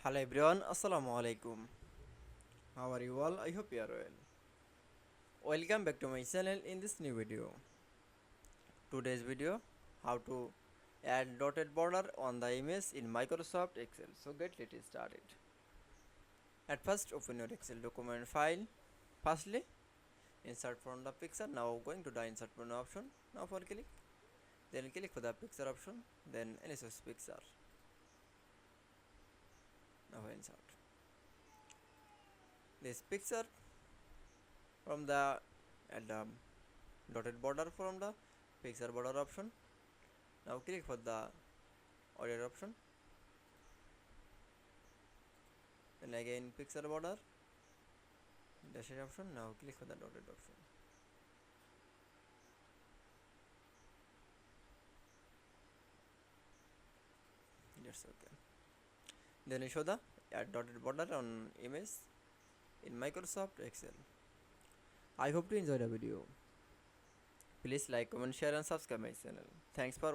Hello everyone, Assalamu Walaikum. How are you all? I hope you are well. Welcome back to my channel in this new video. Today's video, how to add dotted border on the image in Microsoft Excel. So get it started. At first open your Excel document file. Firstly, insert from the picture. Now going to the insert menu option. Now for click. Then click for the picture option. Then initialize picture. Now insert this picture from the at the dotted border from the picture border option. Now click for the order option. Then again picture border dash option. Now click for the dotted option. That's okay. Then you show the add dotted border on image in Microsoft Excel. I hope to enjoy the video. Please like, comment, share and subscribe my channel. Thanks for watching.